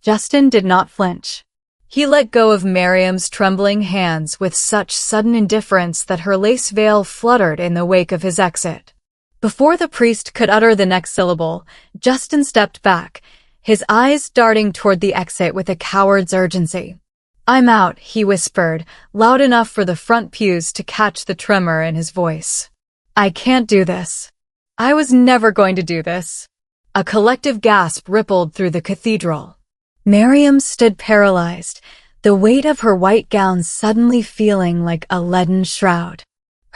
Justin did not flinch. He let go of Mariam's trembling hands with such sudden indifference that her lace veil fluttered in the wake of his exit. Before the priest could utter the next syllable, Justin stepped back, his eyes darting toward the exit with a coward's urgency. "I'm out," he whispered, loud enough for the front pews to catch the tremor in his voice. "I can't do this. I was never going to do this." A collective gasp rippled through the cathedral. Mariam stood paralyzed, the weight of her white gown suddenly feeling like a leaden shroud.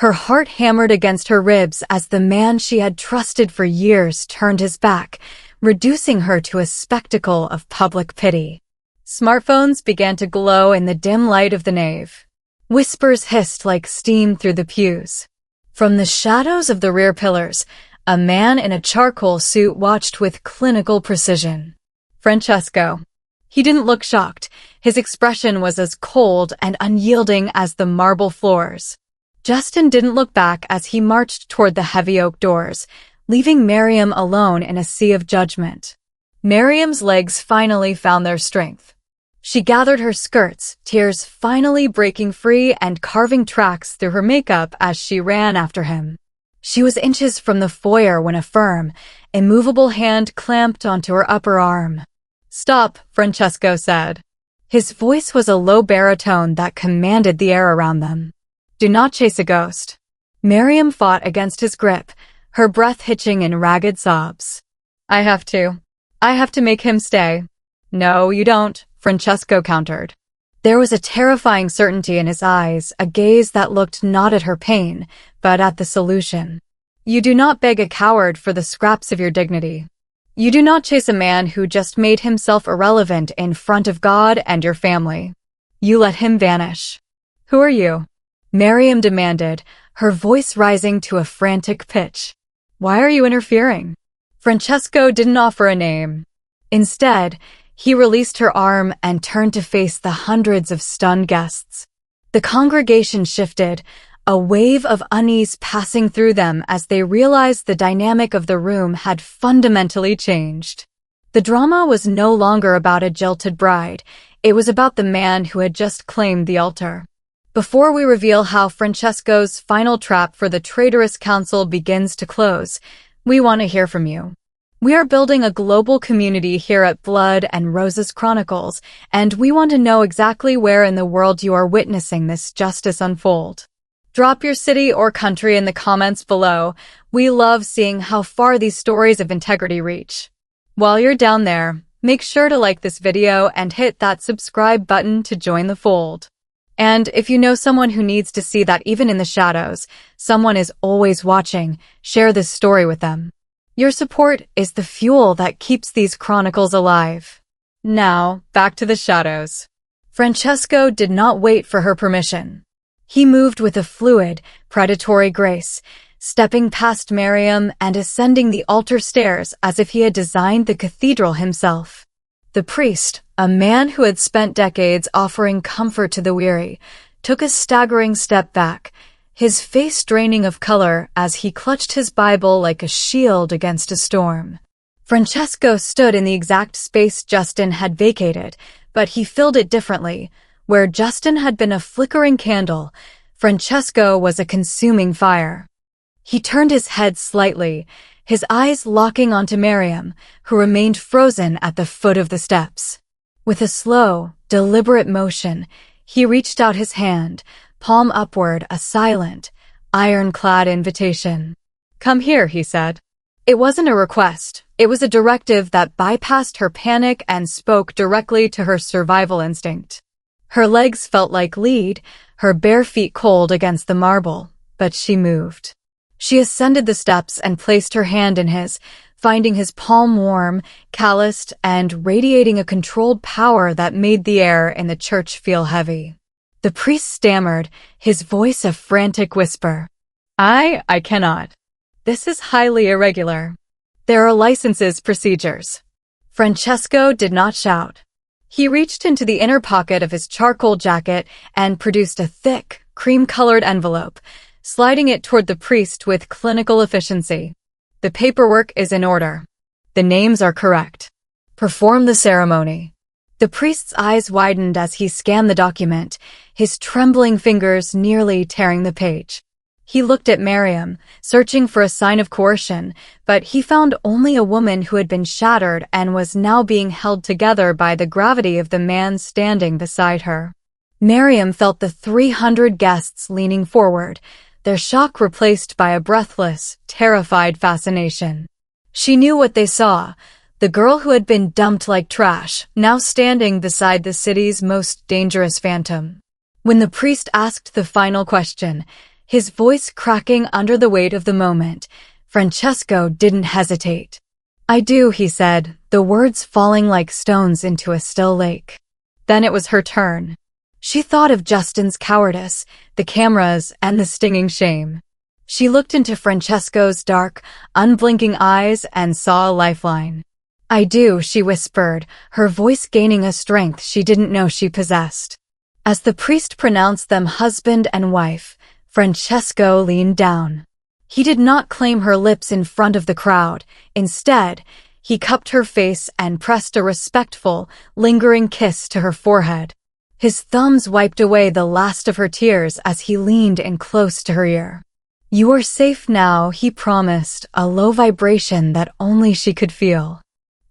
Her heart hammered against her ribs as the man she had trusted for years turned his back, reducing her to a spectacle of public pity. Smartphones began to glow in the dim light of the nave. Whispers hissed like steam through the pews. From the shadows of the rear pillars, a man in a charcoal suit watched with clinical precision. Francesco. He didn't look shocked. His expression was as cold and unyielding as the marble floors. Justin didn't look back as he marched toward the heavy oak doors, leaving Mariam alone in a sea of judgment. Mariam's legs finally found their strength. She gathered her skirts, tears finally breaking free and carving tracks through her makeup as she ran after him. She was inches from the foyer when a firm, immovable hand clamped onto her upper arm. "Stop," Francesco said. His voice was a low baritone that commanded the air around them. "Do not chase a ghost." Mariam fought against his grip, her breath hitching in ragged sobs. I have to make him stay." "No, you don't," Francesco countered. There was a terrifying certainty in his eyes, a gaze that looked not at her pain, but at the solution. "You do not beg a coward for the scraps of your dignity. You do not chase a man who just made himself irrelevant in front of God and your family. You let him vanish." "Who are you?" Mariam demanded, her voice rising to a frantic pitch. "Why are you interfering?" Francesco didn't offer a name. Instead, he released her arm and turned to face the hundreds of stunned guests. The congregation shifted, a wave of unease passing through them as they realized the dynamic of the room had fundamentally changed. The drama was no longer about a jilted bride, it was about the man who had just claimed the altar. Before we reveal how Francesco's final trap for the traitorous council begins to close, we want to hear from you. We are building a global community here at Blood and Roses Chronicles, and we want to know exactly where in the world you are witnessing this justice unfold. Drop your city or country in the comments below. We love seeing how far these stories of integrity reach. While you're down there, make sure to like this video and hit that subscribe button to join the fold. And if you know someone who needs to see that even in the shadows, someone is always watching, share this story with them. Your support is the fuel that keeps these chronicles alive. Now, back to the shadows. Francesco did not wait for her permission. He moved with a fluid, predatory grace, stepping past Mariam and ascending the altar stairs as if he had designed the cathedral himself. The priest, a man who had spent decades offering comfort to the weary, took a staggering step back, his face draining of color as he clutched his Bible like a shield against a storm. Francesco stood in the exact space Justin had vacated, but he filled it differently. Where Justin had been a flickering candle, Francesco was a consuming fire. He turned his head slightly, his eyes locking onto Mariam, who remained frozen at the foot of the steps. With a slow, deliberate motion, he reached out his hand, palm upward, a silent, ironclad invitation. "Come here," he said. It wasn't a request, it was a directive that bypassed her panic and spoke directly to her survival instinct. Her legs felt like lead, her bare feet cold against the marble, but she moved. She ascended the steps and placed her hand in his, finding his palm warm, calloused, and radiating a controlled power that made the air in the church feel heavy. The priest stammered, his voice a frantic whisper. I cannot. This is highly irregular. There are licenses procedures." Francesco did not shout. He reached into the inner pocket of his charcoal jacket and produced a thick, cream-colored envelope, sliding it toward the priest with clinical efficiency. "The paperwork is in order. The names are correct. Perform the ceremony." The priest's eyes widened as he scanned the document, his trembling fingers nearly tearing the page. He looked at Mariam, searching for a sign of coercion, but he found only a woman who had been shattered and was now being held together by the gravity of the man standing beside her. Mariam felt the 300 guests leaning forward, their shock replaced by a breathless, terrified fascination. She knew what they saw. The girl who had been dumped like trash, now standing beside the city's most dangerous phantom. When the priest asked the final question, his voice cracking under the weight of the moment, Francesco didn't hesitate. "I do," he said, the words falling like stones into a still lake. Then it was her turn. She thought of Justin's cowardice, the cameras, and the stinging shame. She looked into Francesco's dark, unblinking eyes and saw a lifeline. "I do," she whispered, her voice gaining a strength she didn't know she possessed. As the priest pronounced them husband and wife, Francesco leaned down. He did not claim her lips in front of the crowd. Instead, he cupped her face and pressed a respectful, lingering kiss to her forehead. His thumbs wiped away the last of her tears as he leaned in close to her ear. "You are safe now," he promised, a low vibration that only she could feel.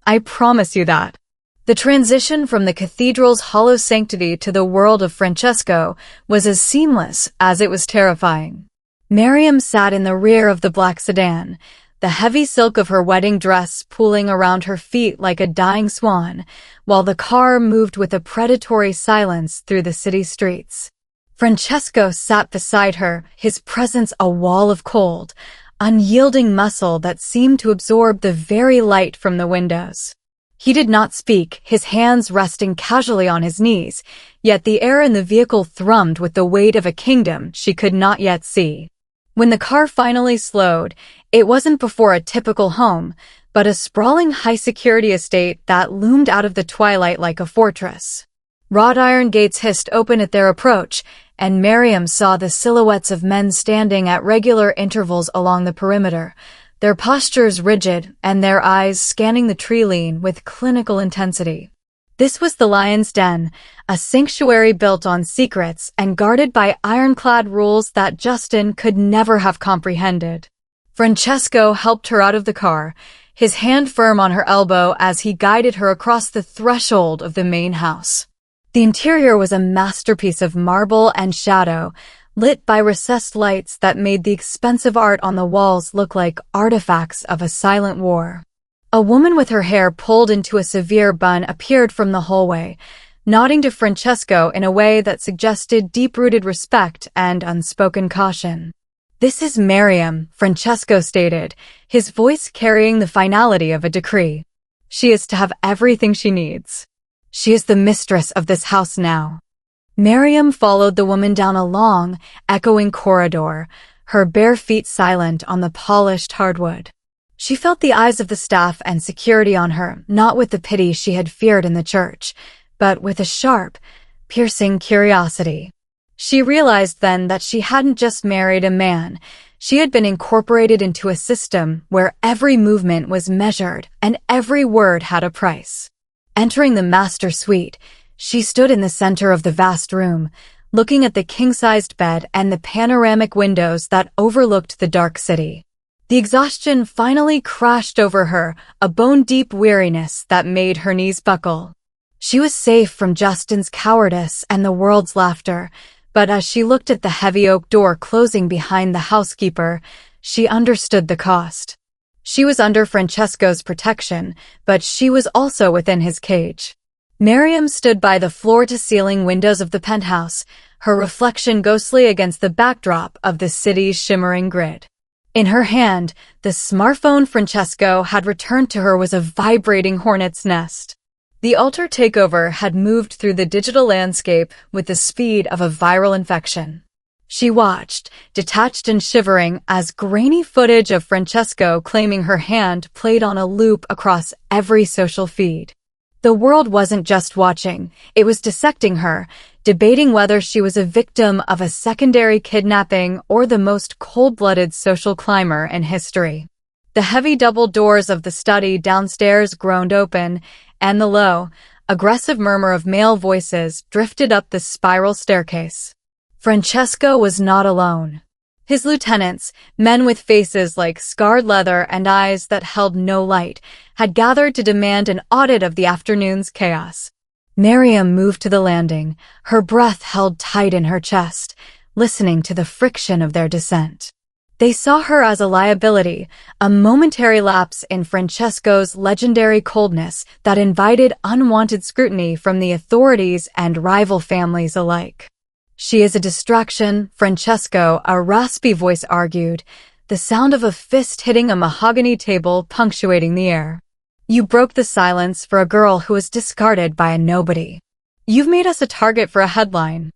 "I promise you that." The transition from the cathedral's hollow sanctity to the world of Francesco was as seamless as it was terrifying. Mariam sat in the rear of the black sedan, the heavy silk of her wedding dress pooling around her feet like a dying swan, while the car moved with a predatory silence through the city streets. Francesco sat beside her, his presence a wall of cold, unyielding muscle that seemed to absorb the very light from the windows. He did not speak, his hands resting casually on his knees, yet the air in the vehicle thrummed with the weight of a kingdom she could not yet see. When the car finally slowed, it wasn't before a typical home, but a sprawling high-security estate that loomed out of the twilight like a fortress. Wrought iron gates hissed open at their approach, and Mariam saw the silhouettes of men standing at regular intervals along the perimeter, their postures rigid and their eyes scanning the tree line with clinical intensity. This was the Lion's Den, a sanctuary built on secrets and guarded by ironclad rules that Justin could never have comprehended. Francesco helped her out of the car, his hand firm on her elbow as he guided her across the threshold of the main house. The interior was a masterpiece of marble and shadow, lit by recessed lights that made the expensive art on the walls look like artifacts of a silent war. A woman with her hair pulled into a severe bun appeared from the hallway, nodding to Francesco in a way that suggested deep-rooted respect and unspoken caution. "This is Mariam," Francesco stated, his voice carrying the finality of a decree. "She is to have everything she needs. She is the mistress of this house now." Mariam followed the woman down a long, echoing corridor, her bare feet silent on the polished hardwood. She felt the eyes of the staff and security on her, not with the pity she had feared in the church, but with a sharp, piercing curiosity. She realized then that she hadn't just married a man. She had been incorporated into a system where every movement was measured and every word had a price. Entering the master suite, she stood in the center of the vast room, looking at the king-sized bed and the panoramic windows that overlooked the dark city. The exhaustion finally crashed over her, a bone-deep weariness that made her knees buckle. She was safe from Justin's cowardice and the world's laughter, but as she looked at the heavy oak door closing behind the housekeeper, she understood the cost. She was under Francesco's protection, but she was also within his cage. Mariam stood by the floor-to-ceiling windows of the penthouse, her reflection ghostly against the backdrop of the city's shimmering grid. In her hand, the smartphone Francesco had returned to her was a vibrating hornet's nest. The altar takeover had moved through the digital landscape with the speed of a viral infection. She watched, detached and shivering, as grainy footage of Francesco claiming her hand played on a loop across every social feed. The world wasn't just watching, it was dissecting her, debating whether she was a victim of a secondary kidnapping or the most cold-blooded social climber in history. The heavy double doors of the study downstairs groaned open, and the low, aggressive murmur of male voices drifted up the spiral staircase. Francesco was not alone. His lieutenants, men with faces like scarred leather and eyes that held no light, had gathered to demand an audit of the afternoon's chaos. Mariam moved to the landing, her breath held tight in her chest, listening to the friction of their descent. They saw her as a liability, a momentary lapse in Francesco's legendary coldness that invited unwanted scrutiny from the authorities and rival families alike. "She is a distraction," Francesco, a raspy voice argued, the sound of a fist hitting a mahogany table punctuating the air. "You broke the silence for a girl who was discarded by a nobody. You've made us a target for a headline."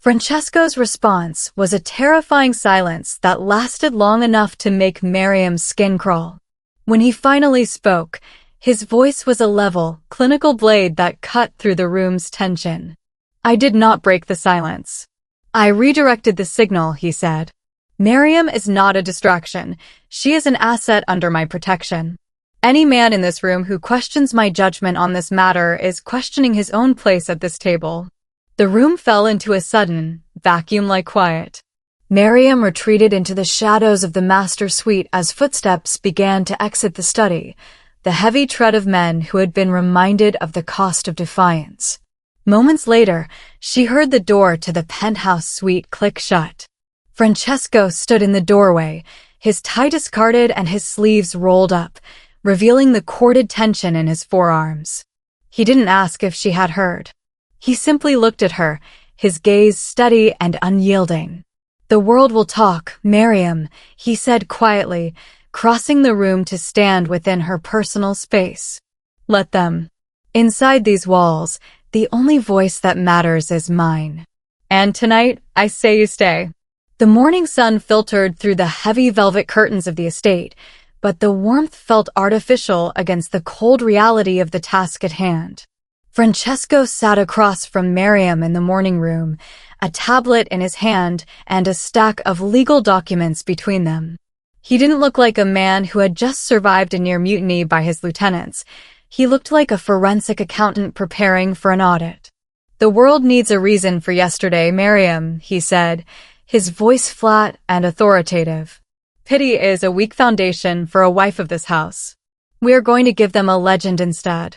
Francesco's response was a terrifying silence that lasted long enough to make Mariam's skin crawl. When he finally spoke, his voice was a level, clinical blade that cut through the room's tension. "I did not break the silence. I redirected the signal," he said. "Mariam is not a distraction. She is an asset under my protection. Any man in this room who questions my judgment on this matter is questioning his own place at this table." The room fell into a sudden, vacuum-like quiet. Mariam retreated into the shadows of the master suite as footsteps began to exit the study, the heavy tread of men who had been reminded of the cost of defiance. Moments later, she heard the door to the penthouse suite click shut. Francesco stood in the doorway, his tie discarded and his sleeves rolled up, revealing the corded tension in his forearms. He didn't ask if she had heard. He simply looked at her, his gaze steady and unyielding. "The world will talk, Mariam," he said quietly, crossing the room to stand within her personal space. "Let them. Inside these walls, the only voice that matters is mine. And tonight, I say you stay." The morning sun filtered through the heavy velvet curtains of the estate, but the warmth felt artificial against the cold reality of the task at hand. Francesco sat across from Mariam in the morning room, a tablet in his hand and a stack of legal documents between them. He didn't look like a man who had just survived a near mutiny by his lieutenants. He looked like a forensic accountant preparing for an audit. "The world needs a reason for yesterday, Mariam," he said, his voice flat and authoritative. "Pity is a weak foundation for a wife of this house. We are going to give them a legend instead."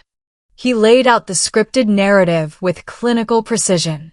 He laid out the scripted narrative with clinical precision.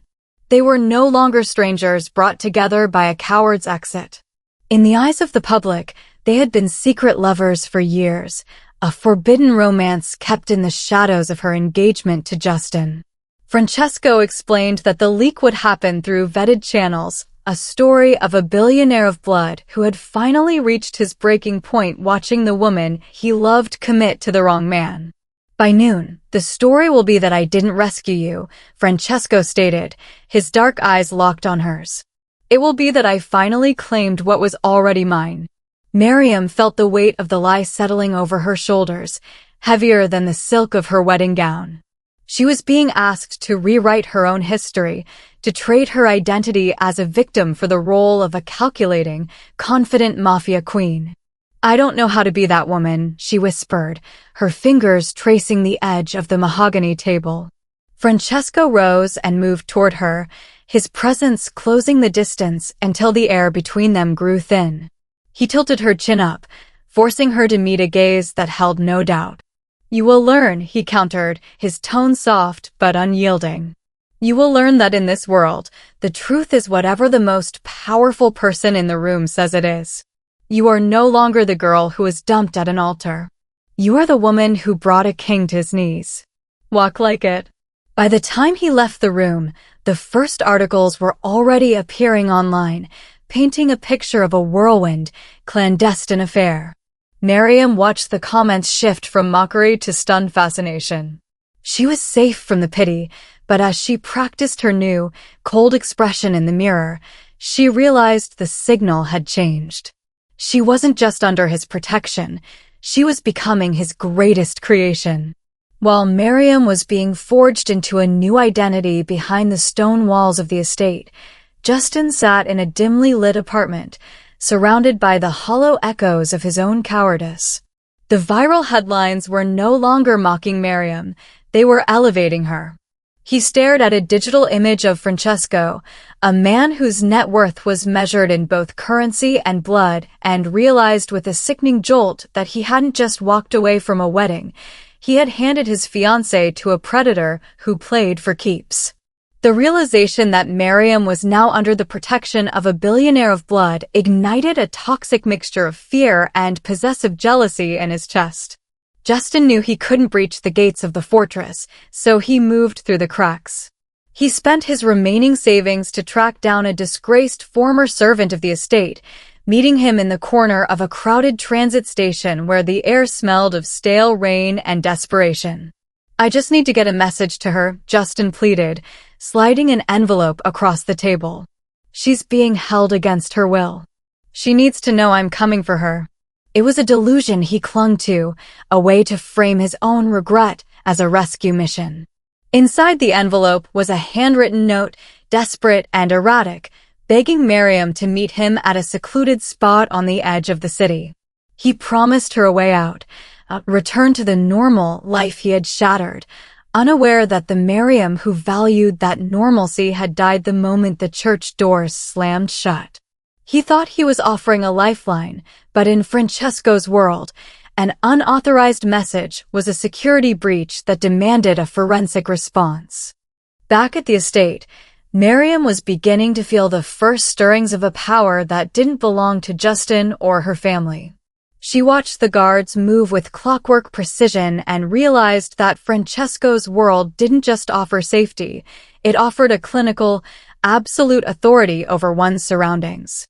They were no longer strangers brought together by a coward's exit. In the eyes of the public, they had been secret lovers for years, a forbidden romance kept in the shadows of her engagement to Justin. Francesco explained that the leak would happen through vetted channels, a story of a billionaire of blood who had finally reached his breaking point watching the woman he loved commit to the wrong man. "By noon, the story will be that I didn't rescue you," Francesco stated, his dark eyes locked on hers. "It will be that I finally claimed what was already mine." Mariam felt the weight of the lie settling over her shoulders, heavier than the silk of her wedding gown. She was being asked to rewrite her own history, to trade her identity as a victim for the role of a calculating, confident Mafia Queen. "I don't know how to be that woman," she whispered, her fingers tracing the edge of the mahogany table. Francesco rose and moved toward her, his presence closing the distance until the air between them grew thin. He tilted her chin up, forcing her to meet a gaze that held no doubt. "You will learn," he countered, his tone soft but unyielding. "You will learn that in this world, the truth is whatever the most powerful person in the room says it is. You are no longer the girl who was dumped at an altar. You are the woman who brought a king to his knees. Walk like it." By the time he left the room, the first articles were already appearing online, painting a picture of a whirlwind, clandestine affair. Mariam watched the comments shift from mockery to stunned fascination. She was safe from the pity, but as she practiced her new, cold expression in the mirror, she realized the signal had changed. She wasn't just under his protection, she was becoming his greatest creation. While Mariam was being forged into a new identity behind the stone walls of the estate, Justin sat in a dimly lit apartment, surrounded by the hollow echoes of his own cowardice. The viral headlines were no longer mocking Mariam, They were elevating her. He stared at a digital image of Francesco, a man whose net worth was measured in both currency and blood, and realized with a sickening jolt that he hadn't just walked away from a wedding. He had handed his fiancée to a predator who played for keeps. The realization that Mariam was now under the protection of a billionaire of blood ignited a toxic mixture of fear and possessive jealousy in his chest. Justin knew he couldn't breach the gates of the fortress, so he moved through the cracks. He spent his remaining savings to track down a disgraced former servant of the estate, meeting him in the corner of a crowded transit station where the air smelled of stale rain and desperation. "I just need to get a message to her," Justin pleaded, sliding an envelope across the table. "She's being held against her will. She needs to know I'm coming for her." It was a delusion he clung to, a way to frame his own regret as a rescue mission. Inside the envelope was a handwritten note, desperate and erratic, begging Mariam to meet him at a secluded spot on the edge of the city. He promised her a way out, a return to the normal life he had shattered, unaware that the Mariam who valued that normalcy had died the moment the church doors slammed shut. He thought he was offering a lifeline, but in Francesco's world, an unauthorized message was a security breach that demanded a forensic response. Back at the estate, Mariam was beginning to feel the first stirrings of a power that didn't belong to Justin or her family. She watched the guards move with clockwork precision and realized that Francesco's world didn't just offer safety, it offered a clinical, absolute authority over one's surroundings.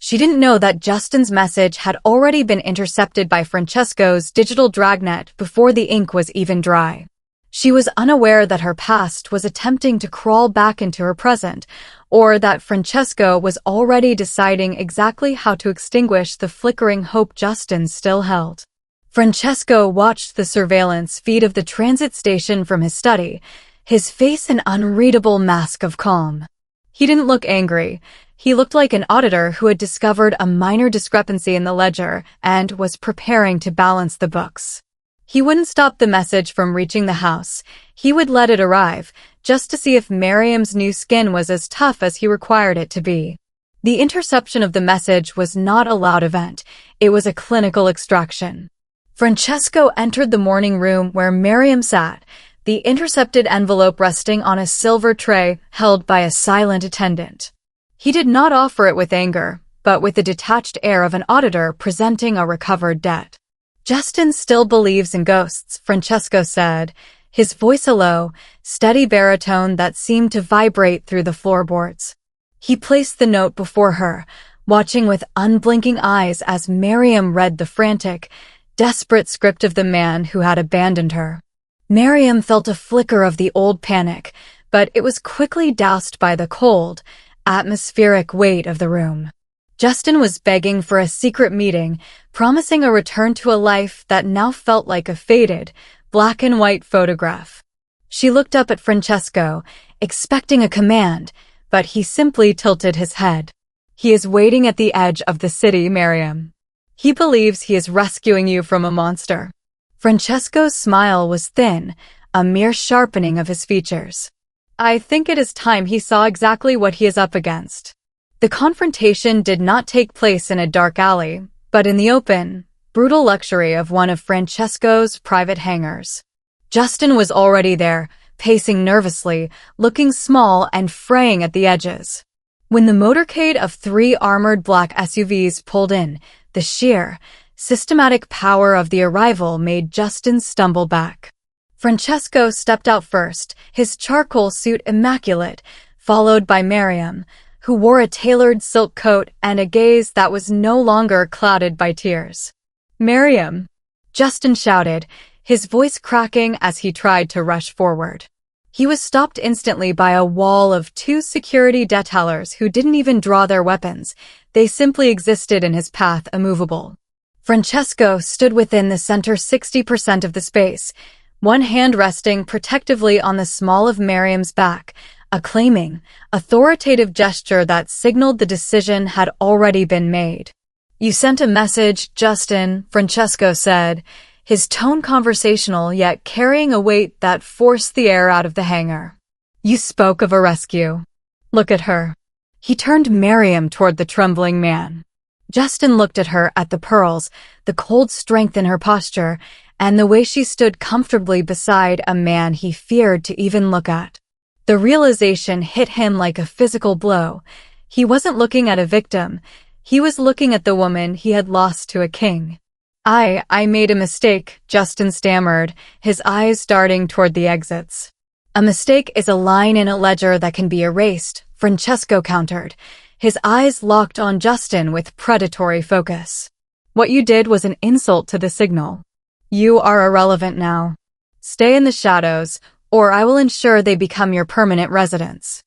She didn't know that Justin's message had already been intercepted by Francesco's digital dragnet before the ink was even dry. She was unaware that her past was attempting to crawl back into her present, or that Francesco was already deciding exactly how to extinguish the flickering hope Justin still held. Francesco watched the surveillance feed of the transit station from his study, his face an unreadable mask of calm. He didn't look angry. He looked like an auditor who had discovered a minor discrepancy in the ledger and was preparing to balance the books. He wouldn't stop the message from reaching the house. He would let it arrive, just to see if Mariam's new skin was as tough as he required it to be. The interception of the message was not a loud event. It was a clinical extraction. Francesco entered the morning room where Mariam sat, the intercepted envelope resting on a silver tray held by a silent attendant. He did not offer it with anger, but with the detached air of an auditor presenting a recovered debt. "Justin still believes in ghosts," Francesco said, his voice a low, steady baritone that seemed to vibrate through the floorboards. He placed the note before her, watching with unblinking eyes as Mariam read the frantic, desperate script of the man who had abandoned her. Mariam felt a flicker of the old panic, but it was quickly doused by the cold, atmospheric weight of the room. Justin was begging for a secret meeting, promising a return to a life that now felt like a faded, black and white photograph. She looked up at Francesco, expecting a command, but he simply tilted his head. "He is waiting at the edge of the city, Mariam. He believes he is rescuing you from a monster." Francesco's smile was thin, a mere sharpening of his features. "I think it is time he saw exactly what he is up against." The confrontation did not take place in a dark alley, but in the open, brutal luxury of one of Francesco's private hangars. Justin was already there, pacing nervously, looking small and fraying at the edges. When the motorcade of 3 armored black SUVs pulled in, the sheer, systematic power of the arrival made Justin stumble back. Francesco stepped out first, his charcoal suit immaculate, followed by Mariam, who wore a tailored silk coat and a gaze that was no longer clouded by tears. "Mariam!" Justin shouted, his voice cracking as he tried to rush forward. He was stopped instantly by a wall of 2 security detailers who didn't even draw their weapons. They simply existed in his path, immovable. Francesco stood within the center 60% of the space, one hand resting protectively on the small of Mariam's back, a claiming, authoritative gesture that signaled the decision had already been made. "You sent a message, Justin," Francesco said, his tone conversational yet carrying a weight that forced the air out of the hangar. "You spoke of a rescue. Look at her." He turned Mariam toward the trembling man. Justin looked at her, at the pearls, the cold strength in her posture, and the way she stood comfortably beside a man he feared to even look at. The realization hit him like a physical blow. He wasn't looking at a victim. He was looking at the woman he had lost to a king. I made a mistake," Justin stammered, his eyes darting toward the exits. "A mistake is a line in a ledger that can be erased," Francesco countered, his eyes locked on Justin with predatory focus. "What you did was an insult to the signal. You are irrelevant now. Stay in the shadows, or I will ensure they become your permanent residence."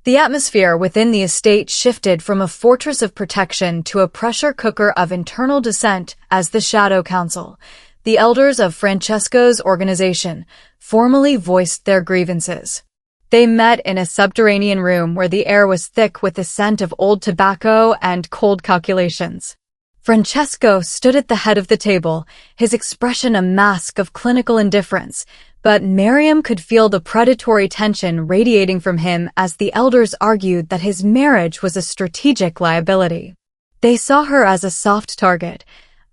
The atmosphere within the estate shifted from a fortress of protection to a pressure cooker of internal dissent as the Shadow Council, the elders of Francesco's organization, formally voiced their grievances. They met in a subterranean room where the air was thick with the scent of old tobacco and cold calculations. Francesco stood at the head of the table, his expression a mask of clinical indifference, but Mariam could feel the predatory tension radiating from him as the elders argued that his marriage was a strategic liability. They saw her as a soft target,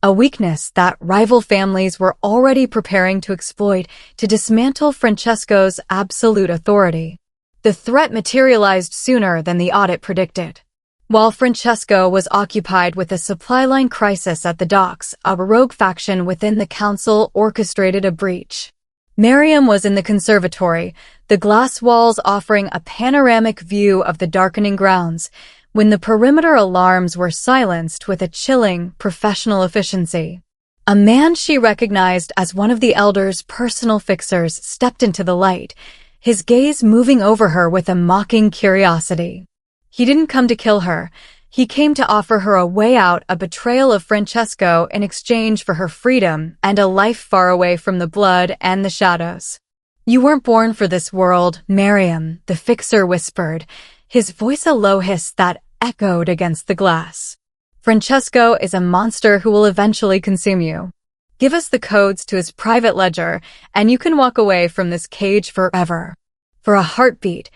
a weakness that rival families were already preparing to exploit to dismantle Francesco's absolute authority. The threat materialized sooner than the audit predicted. While Francesco was occupied with a supply line crisis at the docks, a rogue faction within the council orchestrated a breach. Mariam was in the conservatory, the glass walls offering a panoramic view of the darkening grounds, when the perimeter alarms were silenced with a chilling, professional efficiency. A man she recognized as one of the elders' personal fixers stepped into the light, his gaze moving over her with a mocking curiosity. He didn't come to kill her. He came to offer her a way out, a betrayal of Francesco in exchange for her freedom and a life far away from the blood and the shadows. "You weren't born for this world, Mariam," the fixer whispered, his voice a low hiss that echoed against the glass. "Francesco is a monster who will eventually consume you. Give us the codes to his private ledger, and you can walk away from this cage forever." For a heartbeat,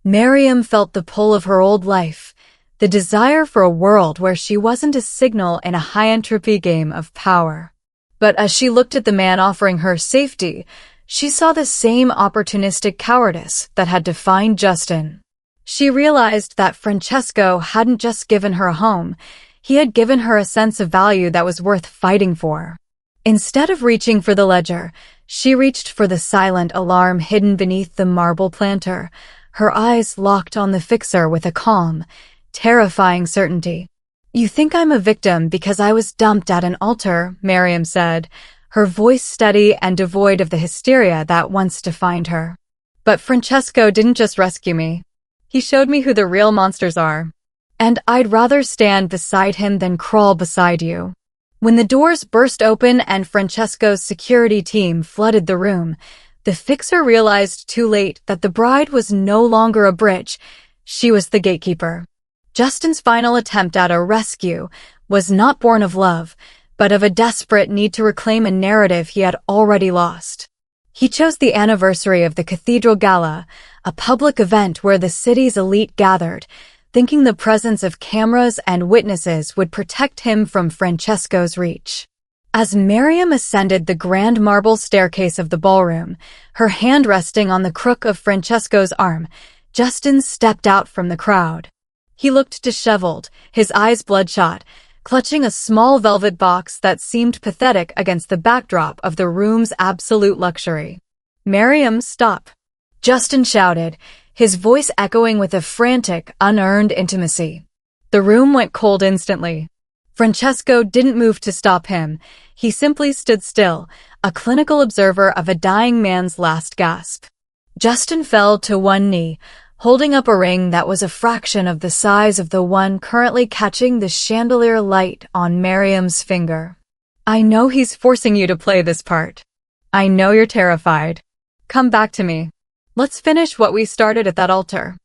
Mariam felt the pull of her old life, the desire for a world where she wasn't a signal in a high-entropy game of power. But as she looked at the man offering her safety, she saw the same opportunistic cowardice that had defined Justin. She realized that Francesco hadn't just given her a home, he had given her a sense of value that was worth fighting for. Instead of reaching for the ledger, she reached for the silent alarm hidden beneath the marble planter, her eyes locked on the fixer with a calm, terrifying certainty. "You think I'm a victim because I was dumped at an altar," Mariam said, her voice steady and devoid of the hysteria that once defined her. "But Francesco didn't just rescue me. He showed me who the real monsters are. And I'd rather stand beside him than crawl beside you." When the doors burst open and Francesco's security team flooded the room, the fixer realized too late that the bride was no longer a bridge, she was the gatekeeper. Justin's final attempt at a rescue was not born of love, but of a desperate need to reclaim a narrative he had already lost. He chose the anniversary of the Cathedral Gala, a public event where the city's elite gathered, thinking the presence of cameras and witnesses would protect him from Francesco's reach. As Mariam ascended the grand marble staircase of the ballroom, her hand resting on the crook of Francesco's arm, Justin stepped out from the crowd. He looked disheveled, his eyes bloodshot, clutching a small velvet box that seemed pathetic against the backdrop of the room's absolute luxury. "Mariam, stop!" Justin shouted, his voice echoing with a frantic, unearned intimacy. The room went cold instantly. Francesco didn't move to stop him. He simply stood still, a clinical observer of a dying man's last gasp. Justin fell to one knee, holding up a ring that was a fraction of the size of the one currently catching the chandelier light on Mariam's finger. "I know he's forcing you to play this part. I know you're terrified. Come back to me. Let's finish what we started at that altar."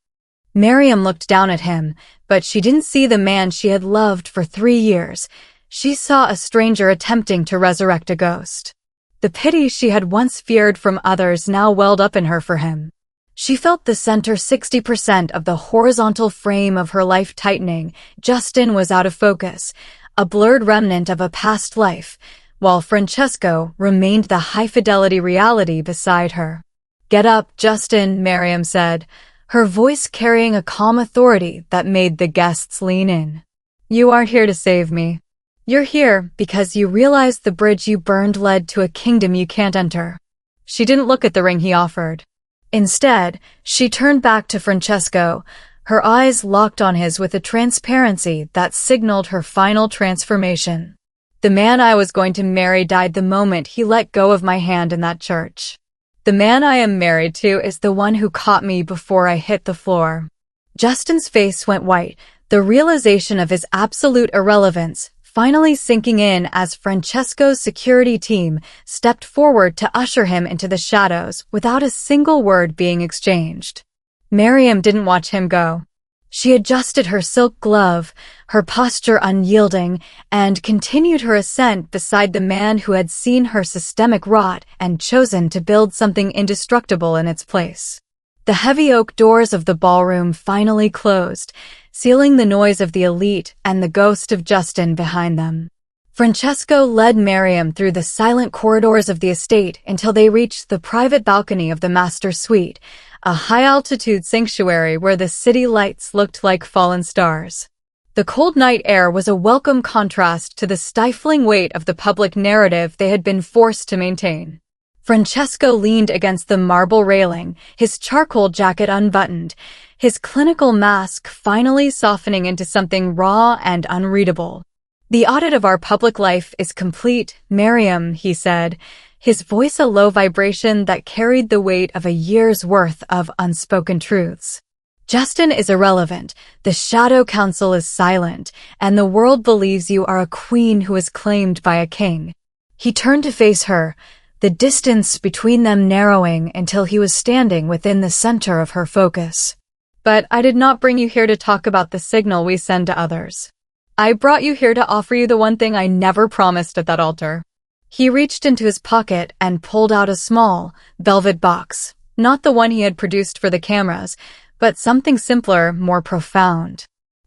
Mariam looked down at him, but she didn't see the man she had loved for 3 years. She saw a stranger attempting to resurrect a ghost. The pity she had once feared from others now welled up in her for him. She felt the center 60% of the horizontal frame of her life tightening. Justin was out of focus, a blurred remnant of a past life, while Francesco remained the high-fidelity reality beside her. "Get up, Justin," Mariam said, her voice carrying a calm authority that made the guests lean in. "You aren't here to save me. You're here because you realize the bridge you burned led to a kingdom you can't enter." She didn't look at the ring he offered. Instead, she turned back to Francesco, her eyes locked on his with a transparency that signaled her final transformation. "The man I was going to marry died the moment he let go of my hand in that church. The man I am married to is the one who caught me before I hit the floor." Justin's face went white, the realization of his absolute irrelevance finally sinking in as Francesco's security team stepped forward to usher him into the shadows without a single word being exchanged. Mariam didn't watch him go. She adjusted her silk glove, her posture unyielding, and continued her ascent beside the man who had seen her systemic rot and chosen to build something indestructible in its place. The heavy oak doors of the ballroom finally closed, sealing the noise of the elite and the ghost of Justin behind them. Francesco led Mariam through the silent corridors of the estate until they reached the private balcony of the master suite, a high-altitude sanctuary where the city lights looked like fallen stars. The cold night air was a welcome contrast to the stifling weight of the public narrative they had been forced to maintain. Francesco leaned against the marble railing, his charcoal jacket unbuttoned, his clinical mask finally softening into something raw and unreadable. "The audit of our public life is complete, Mariam," he said, his voice a low vibration that carried the weight of a year's worth of unspoken truths. "Justin is irrelevant, the Shadow Council is silent, and the world believes you are a queen who is claimed by a king." He turned to face her, the distance between them narrowing until he was standing within the center of her focus. "But I did not bring you here to talk about the signal we send to others. I brought you here to offer you the one thing I never promised at that altar." He reached into his pocket and pulled out a small, velvet box, not the one he had produced for the cameras, but something simpler, more profound.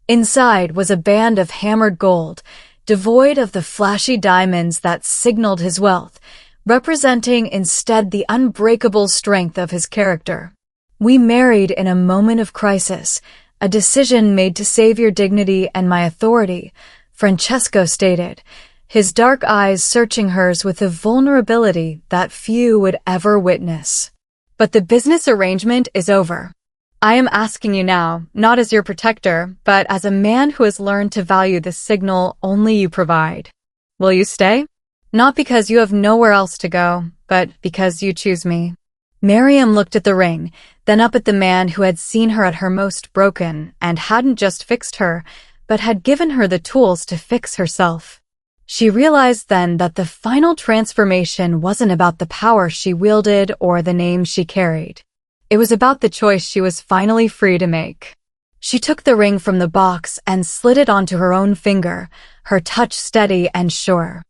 Inside was a band of hammered gold, devoid of the flashy diamonds that signaled his wealth, representing instead the unbreakable strength of his character. "We married in a moment of crisis, a decision made to save your dignity and my authority," Francesco stated, his dark eyes searching hers with a vulnerability that few would ever witness. "But the business arrangement is over. I am asking you now, not as your protector, but as a man who has learned to value the signal only you provide. Will you stay? Not because you have nowhere else to go, but because you choose me." Mariam looked at the ring, then up at the man who had seen her at her most broken and hadn't just fixed her, but had given her the tools to fix herself. She realized then that the final transformation wasn't about the power she wielded or the name she carried. It was about the choice she was finally free to make. She took the ring from the box and slid it onto her own finger, her touch steady and sure.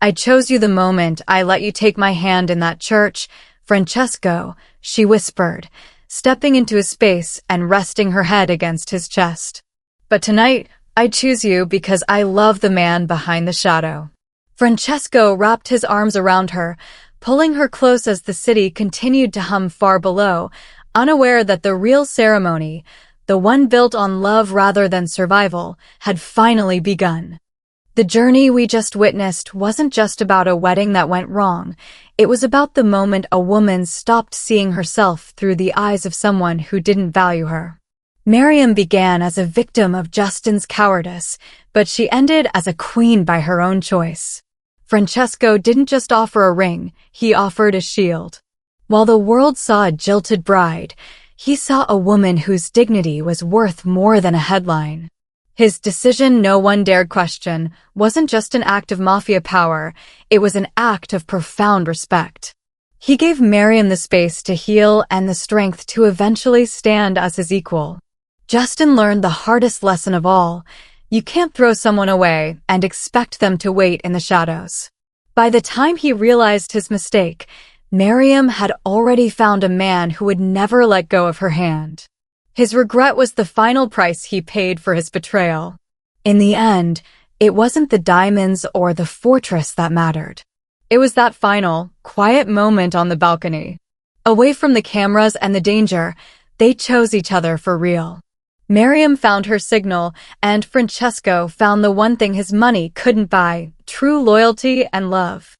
"I chose you the moment I let you take my hand in that church, Francesco," she whispered, stepping into his space and resting her head against his chest. "But tonight, I choose you because I love the man behind the shadow." Francesco wrapped his arms around her, pulling her close as the city continued to hum far below, unaware that the real ceremony, the one built on love rather than survival, had finally begun. The journey we just witnessed wasn't just about a wedding that went wrong. It was about the moment a woman stopped seeing herself through the eyes of someone who didn't value her. Mariam began as a victim of Justin's cowardice, but she ended as a queen by her own choice. Francesco didn't just offer a ring, he offered a shield. While the world saw a jilted bride, he saw a woman whose dignity was worth more than a headline. His decision no one dared question wasn't just an act of mafia power, it was an act of profound respect. He gave Mariam the space to heal and the strength to eventually stand as his equal. Justin learned the hardest lesson of all: you can't throw someone away and expect them to wait in the shadows. By the time he realized his mistake, Mariam had already found a man who would never let go of her hand. His regret was the final price he paid for his betrayal. In the end, it wasn't the diamonds or the fortress that mattered. It was that final, quiet moment on the balcony. Away from the cameras and the danger, they chose each other for real. Mariam found her signal, and Francesco found the one thing his money couldn't buy: true loyalty and love.